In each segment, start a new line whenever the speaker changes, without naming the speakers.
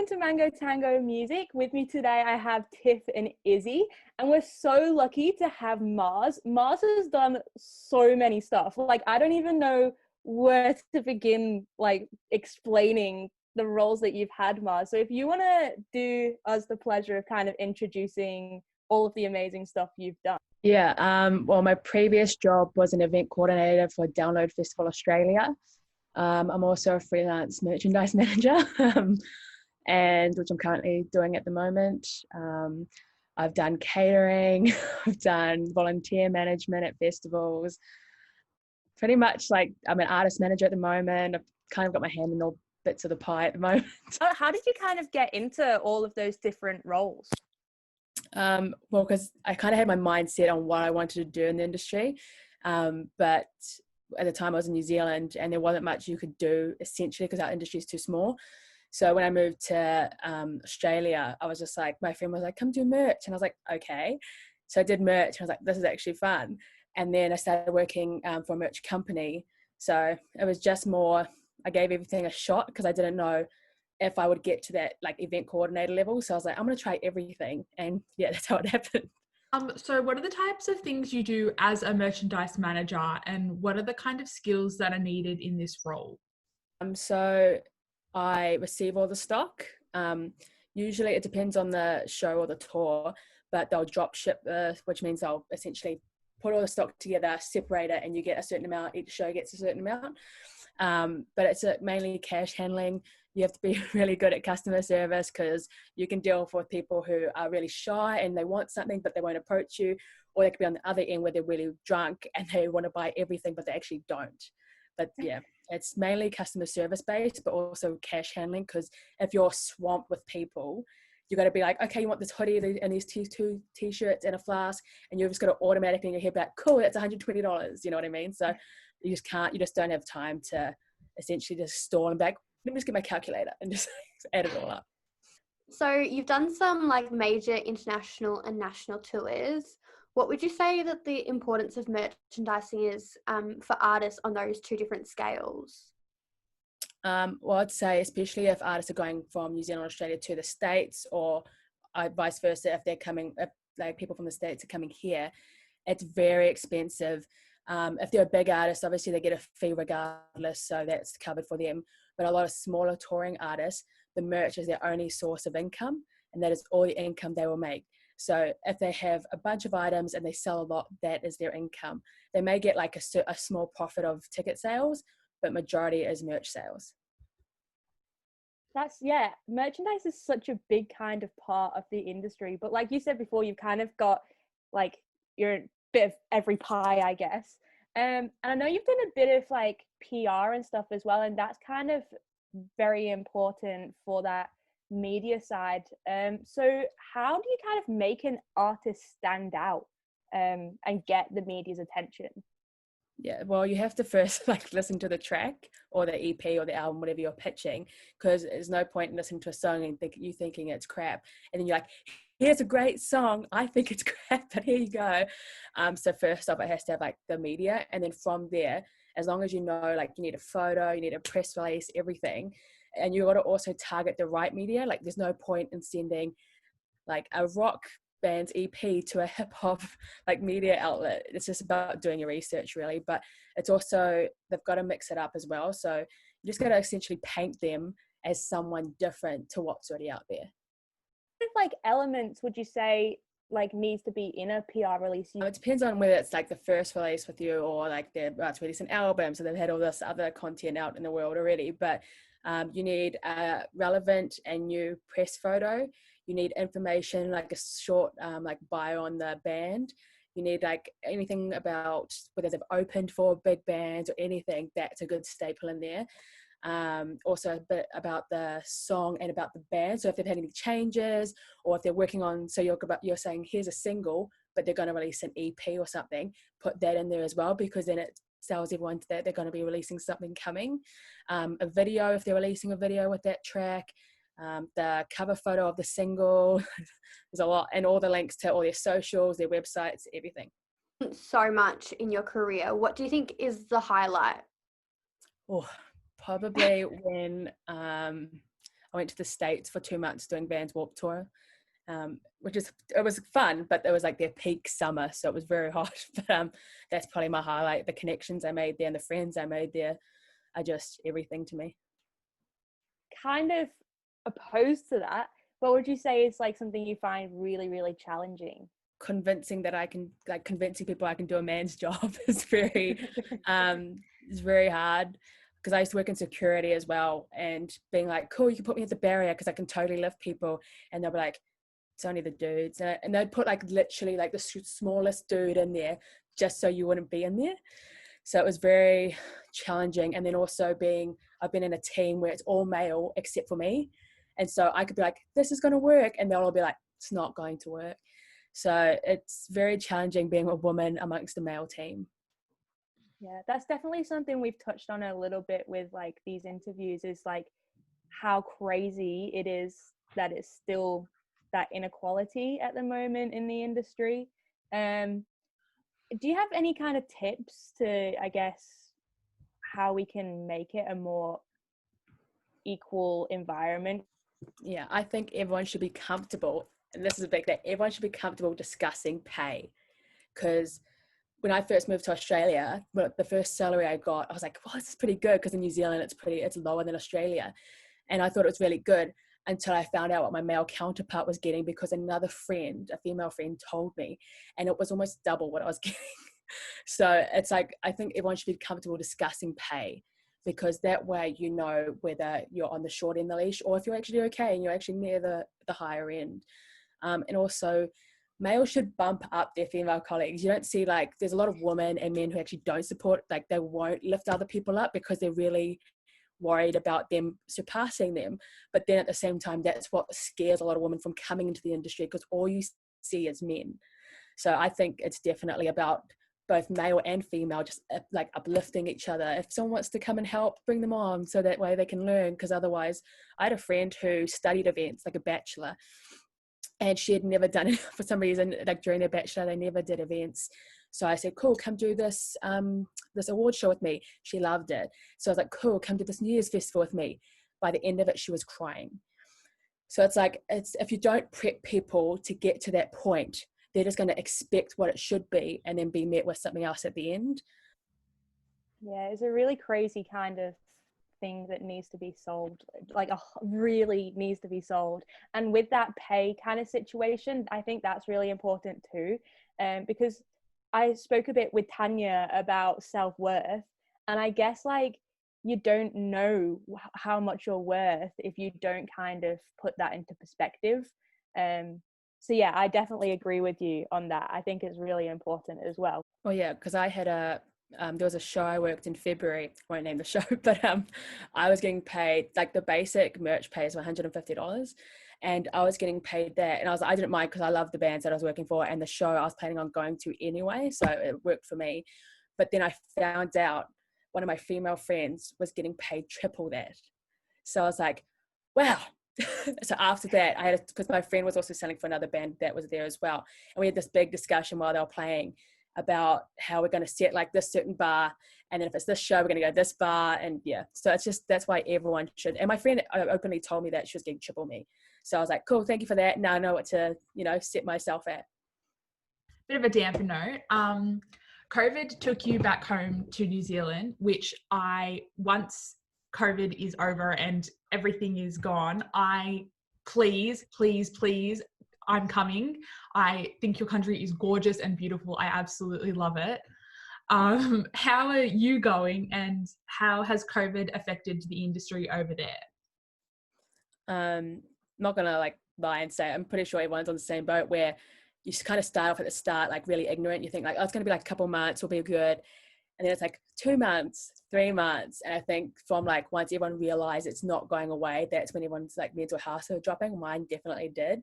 welcome to Mango Tango Music. With me today, I have Tiff and Izzy, and we're so lucky to have Marz. Marz has done so many stuff. Like, I don't even know where to begin, like, explaining the roles that you've had, Marz. So if you want to do us the pleasure of kind of introducing all of the amazing stuff you've done.
Yeah, well, my previous job was an event coordinator for Download Festival Australia. I'm also a freelance merchandise manager, and which I'm currently doing at the moment. I've done catering, I've done volunteer management at festivals. Pretty much, like, I'm an artist manager at the moment. I've kind of got my hand in all bits of the pie at the moment.
How did you kind of get into all of those different roles?
Well, because I kind of had my mind set on what I wanted to do in the industry, but at the time I was in New Zealand and there wasn't much you could do essentially because our industry is too small. So when I moved to Australia, I was just like, my friend was like, come do merch. And I was like, okay. So I did merch and I was like, this is actually fun. And then I started working for a merch company. So it was just more, I gave everything a shot because I didn't know if I would get to that like event coordinator level. So I was like, I'm going to try everything. And yeah, that's how it happened.
So what are the types of things you do as a merchandise manager, and what are the kind of skills that are needed in this role?
So I receive all the stock. Usually it depends on the show or the tour, but they'll drop ship, which means they'll essentially put all the stock together, separate it, and you get a certain amount. Each show gets a certain amount. But it's mainly cash handling. You have to be really good at customer service because you can deal with people who are really shy and they want something but they won't approach you, or they could be on the other end where they're really drunk and they want to buy everything but they actually don't. But yeah, it's mainly customer service based, but also cash handling, because if you're swamped with people, you got to be like, okay, you want this hoodie and these two t-shirts and a flask, and you've just got to automatically in your head be like, cool, that's $120, you know what I mean? So you just don't have time to essentially just stall and be like, let me just get my calculator and just add it all up.
So you've done some like major international and national tours. What would you say that the importance of merchandising is for artists on those two different scales?
Well, I'd say especially if artists are going from New Zealand or Australia to the States, or vice versa, if like people from the States are coming here, it's very expensive. If they're a big artist, obviously they get a fee regardless, so that's covered for them. But a lot of smaller touring artists, the merch is their only source of income, and that is all the income they will make. So if they have a bunch of items and they sell a lot, that is their income. They may get like a small profit of ticket sales, but majority is merch sales.
Merchandise is such a big kind of part of the industry. But like you said before, you've kind of got like your bit of every pie, I guess. And I know you've done a bit of like PR and stuff as well, and that's kind of very important for that media side. So how do you kind of make an artist stand out and get the media's attention?
Yeah, well, you have to first like listen to the track or the EP or the album, whatever you're pitching, because there's no point in listening to a song and thinking it's crap, and then you're like, here's a great song, I think it's crap, but here you go. So first off, it has to have like the media, and then from there, as long as you know, like, you need a photo, you need a press release, everything, and you got to also target the right media. Like, there's no point in sending like a rock band's EP to a hip hop like media outlet. It's just about doing your research really, but it's also, they've got to mix it up as well. So you just got to essentially paint them as someone different to what's already out there.
What like elements would you say like needs to be in a PR release?
It depends on whether it's like the first release with you, or like they're about to release an album, so they've had all this other content out in the world already. But you need a relevant and new press photo. You need information like a short like bio on the band. You need like anything about whether they've opened for big bands or anything. That's a good staple in there. Also a bit about the song and about the band. So if they've had any changes, or if they're working on, so you're saying here's a single, but they're going to release an EP or something, put that in there as well, because then it tells everyone that they're going to be releasing something coming. A video, if they're releasing a video with that track. The cover photo of the single. There's a lot, and all the links to all their socials, their websites, everything.
So much in your career. What do you think is the highlight?
Oh, probably when I went to the States for 2 months doing Vans Warped Tour, it was fun, but it was like their peak summer, so it was very hot. But that's probably my highlight. The connections I made there and the friends I made there are just everything to me.
Kind of opposed to that, what would you say is like something you find really, really challenging?
Convincing people I can do a man's job is very hard, because I used to work in security as well, and being like, cool, you can put me at the barrier because I can totally lift people, and they'll be like, it's only the dudes, and they'd put like literally like the smallest dude in there just so you wouldn't be in there. So it was very challenging. And then also I've been in a team where it's all male except for me, and so I could be like, this is going to work, and they'll all be like, it's not going to work. So it's very challenging being a woman amongst a male team.
Yeah, that's definitely something we've touched on a little bit with like these interviews, is like how crazy it is that it's still that inequality at the moment in the industry. Do you have any kind of tips to, I guess, how we can make it a more equal environment?
Yeah, I think everyone should be comfortable, and this is a big thing, everyone should be comfortable discussing pay. Because when I first moved to Australia, the first salary I got, I was like, well, this is pretty good, because in New Zealand it's lower than Australia. And I thought it was really good until I found out what my male counterpart was getting, because another friend, a female friend, told me, and it was almost double what I was getting. So it's like, I think everyone should be comfortable discussing pay, because that way you know whether you're on the short end of the leash or if you're actually okay and you're actually near the higher end. And also, males should bump up their female colleagues. You don't see, like, there's a lot of women and men who actually don't support, like they won't lift other people up because they're really worried about them surpassing them. But then at the same time, that's what scares a lot of women from coming into the industry, because all you see is men. So I think it's definitely about both male and female just like uplifting each other. If someone wants to come and help, bring them on, so that way they can learn. Because otherwise, I had a friend who studied events, like a bachelor, and she had never done it for some reason. Like during her bachelor, they never did events. So I said, cool, come do this this award show with me. She loved it. So I was like, cool, come do this New Year's festival with me. By the end of it, she was crying. So it's like, if you don't prep people to get to that point, they're just going to expect what it should be and then be met with something else at the end.
Yeah, it's a really crazy kind of thing that needs to be solved, like really needs to be solved. And with that pay kind of situation, I think that's really important too, because I spoke a bit with Tanya about self-worth, and I guess like you don't know how much you're worth if you don't kind of put that into perspective. So yeah, I definitely agree with you on that. I think it's really important as well.
Well, yeah, because I had there was a show I worked in February, I won't name the show, but I was getting paid, like the basic merch pay is $150, and I was getting paid that, and I didn't mind because I loved the bands that I was working for, and the show I was planning on going to anyway, so it worked for me. But then I found out one of my female friends was getting paid triple that. So I was like, wow. So after that, because my friend was also selling for another band that was there as well, and we had this big discussion while they were playing about how we're going to set like this certain bar, and then if it's this show, we're going to go this bar. And yeah, so it's just, that's why everyone should. And my friend openly told me that she was getting triple me. So I was like, cool, thank you for that. Now I know what to, set myself at.
Bit of a damper note. COVID took you back home to New Zealand, which once COVID is over and everything is gone, please, I'm coming. I think your country is gorgeous and beautiful. I absolutely love it. How are you going, and how has COVID affected the industry over there?
Not gonna like lie and say I'm pretty sure everyone's on the same boat, where you just kind of start off at the start like really ignorant. You think like, oh, it's gonna be like a couple months, will be good, and then it's like 2 months, 3 months, and I think from like once everyone realized it's not going away, that's when everyone's like mental health started dropping. Mine definitely did.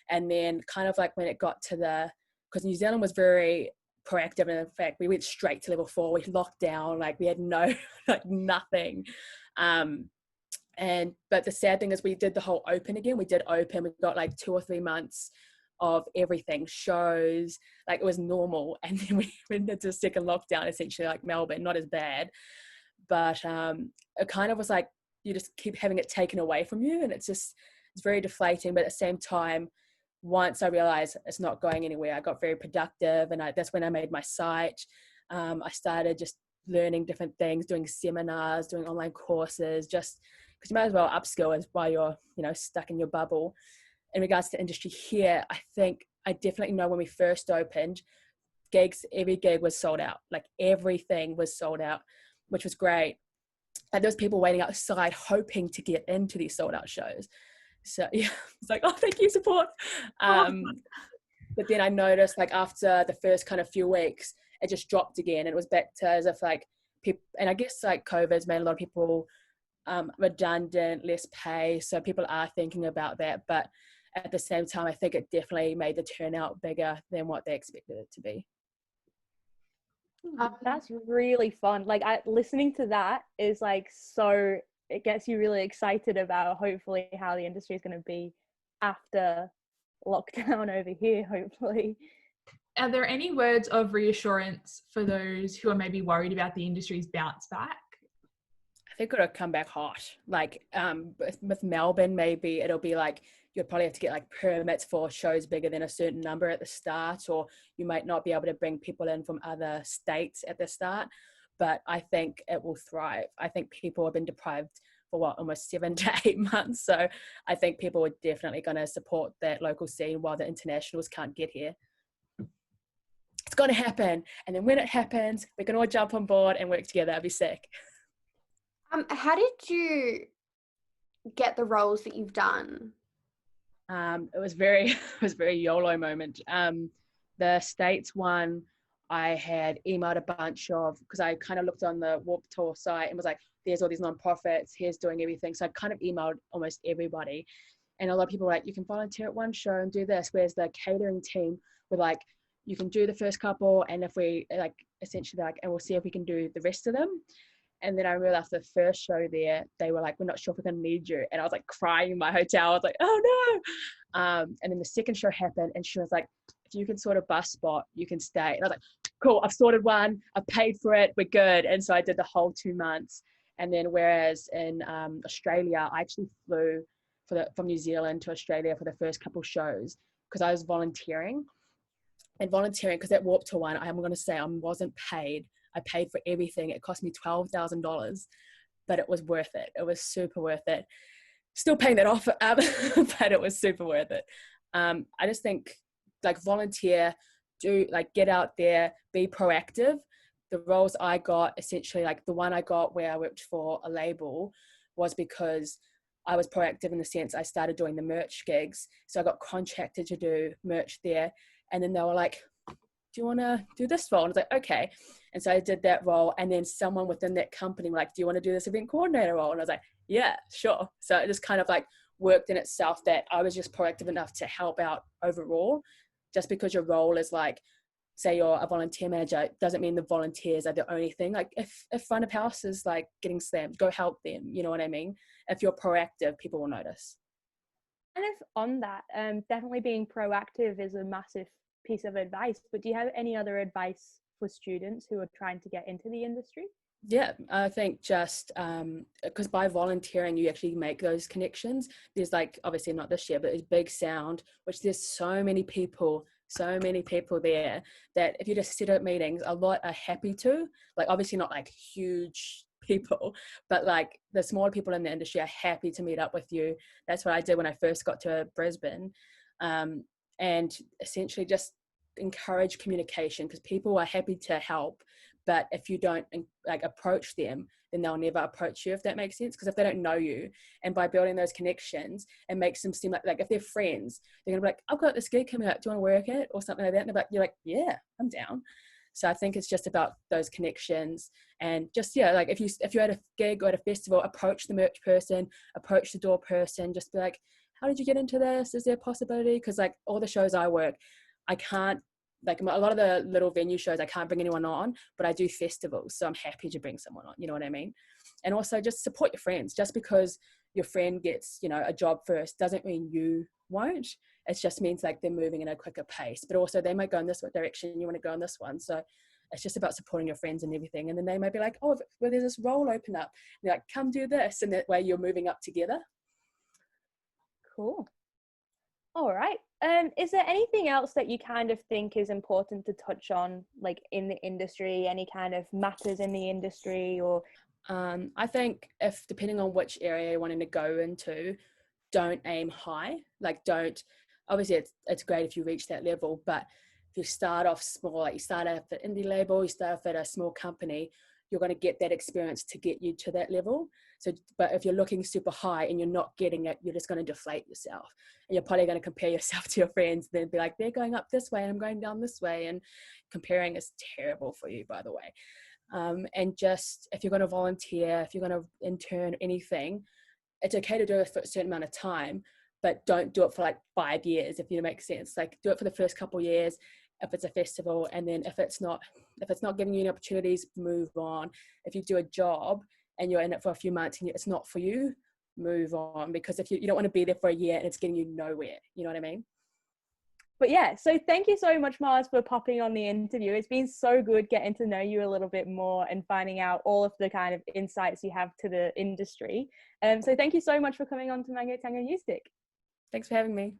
And then kind of like when it got to because New Zealand was very proactive, and in fact we went straight to level 4. We locked down, like we had no like nothing. But the sad thing is we did the whole open again. We did open, we got like 2 or 3 months of everything, shows, like it was normal. And then we went into a second lockdown, essentially like Melbourne, not as bad, but it kind of was like you just keep having it taken away from you, and it's very deflating. But at the same time, once I realized it's not going anywhere, I got very productive, and that's when I made my site. I started just learning different things, doing seminars, doing online courses, just because you might as well upskill as while you're, stuck in your bubble. In regards to industry here, I think I definitely know when we first opened, every gig was sold out. Like everything was sold out, which was great. And there was people waiting outside hoping to get into these sold out shows. So yeah, it's like, oh, thank you, support. But then I noticed like after the first kind of few weeks, it just dropped again. And it was back to as if like people, and I guess like COVID's made a lot of people redundant, less pay. So people are thinking about that. But at the same time, I think it definitely made the turnout bigger than what they expected it to be.
That's really fun. Like listening to that is like, so it gets you really excited about hopefully how the industry is going to be after lockdown over here, hopefully.
Are there any words of reassurance for those who are maybe worried about the industry's bounce back?
I think it'll come back hot. Like with Melbourne, maybe it'll be like you'd probably have to get like permits for shows bigger than a certain number at the start, or you might not be able to bring people in from other states at the start. But I think it will thrive. I think people have been deprived for almost 7 to 8 months. So I think people are definitely going to support that local scene while the internationals can't get here. It's going to happen. And then when it happens, we can all jump on board and work together. It'll be sick.
How did you get the roles that you've done?
It was very YOLO moment. The States one, I had emailed a bunch of, because I kind of looked on the Warped Tour site and was like, there's all these nonprofits, here's doing everything. So I kind of emailed almost everybody. And a lot of people were like, you can volunteer at one show and do this. Whereas the catering team were like, you can do the first couple, and if we like, essentially like, and we'll see if we can do the rest of them. And then I realized the first show there, they were like, we're not sure if we're going to need you. And I was like crying in my hotel. I was like, oh no. And then the second show happened, and she was like, if you can sort a bus spot, you can stay. And I was like, cool, I've sorted one, I've paid for it, we're good. And so I did the whole 2 months. And then whereas in Australia, I actually flew from New Zealand to Australia for the first couple shows because I was volunteering. And volunteering, because that Warped Tour one, I'm going to say I wasn't paid. I paid for everything. It cost me $12,000, but it was worth it. It was super worth it. Still paying that off, but it was super worth it. I just think like volunteer, get out there, be proactive. The roles I got, essentially like the one I got where I worked for a label, was because I was proactive in the sense I started doing the merch gigs. So I got contracted to do merch there. And then they were like, do you want to do this role? And I was like, okay. And so I did that role. And then someone within that company were like, do you want to do this event coordinator role? And I was like, yeah, sure. So it just kind of like worked in itself that I was just proactive enough to help out overall. Just because your role is like, say you're a volunteer manager, it doesn't mean the volunteers are the only thing. Like if front of house is like getting slammed, go help them. You know what I mean? If you're proactive, people will notice.
Kind of on that, definitely being proactive is a massive piece of advice. But do you have any other advice for students who are trying to get into the industry?
Yeah, I think just because by volunteering you actually make those connections. There's like, obviously not this year, but there's Big Sound, which there's so many people there that if you just sit at meetings, a lot are happy to, like obviously not like huge people, but like the smaller people in the industry are happy to meet up with you. That's what I did when I first got to Brisbane. And essentially just encourage communication, because people are happy to help, but if you don't like approach them, then they'll never approach you, if that makes sense. Because if they don't know you, and by building those connections, it makes them seem like if they're friends, they're gonna be like, I've got this gig coming up, do you want to work it or something like that? And you're like, yeah, I'm down. So I think it's just about those connections, and just, yeah, like if you're at a gig or at a festival, approach the merch person, approach the door person, just be like, how did you get into this? Is there a possibility? Because like all the shows I work, I can't, like a lot of the little venue shows, I can't bring anyone on, but I do festivals, so I'm happy to bring someone on, you know what I mean? And also just support your friends. Just because your friend gets, a job first doesn't mean you won't. It just means like they're moving in a quicker pace, but also they might go in this direction, you want to go in this one. So It's just about supporting your friends and everything. And then they might be like, oh, well, there's this role open up. And they're like, come do this. And that way you're moving up together.
Cool. All right. Is there anything else that you kind of think is important to touch on, like in the industry, any kind of matters in the industry? Or
I think if, depending on which area you're wanting to go into, don't aim high. Like don't, obviously it's great if you reach that level, but if you start off small, like you start off at indie label, you start off at a small company, you're going to get that experience to get you to that level. So, but if you're looking super high and you're not getting it, you're just going to deflate yourself. And you're probably going to compare yourself to your friends, then be like, they're going up this way and I'm going down this way. And comparing is terrible for you, by the way. And just, if you're going to volunteer, if you're going to intern, anything, it's okay to do it for a certain amount of time, but don't do it for like 5 years, if you make sense. Like do it for the first couple of years, if it's a festival, and then if it's not giving you any opportunities, move on. If you do a job and you're in it for a few months and it's not for you, move on, because if you don't want to be there for a year and it's getting you nowhere, you know what I mean?
But yeah, so thank you so much, Marz, for popping on the interview. It's been so good getting to know you a little bit more and finding out all of the kind of insights you have to the industry. So thank you so much for coming on to Mango Tango Music.
Thanks for having me.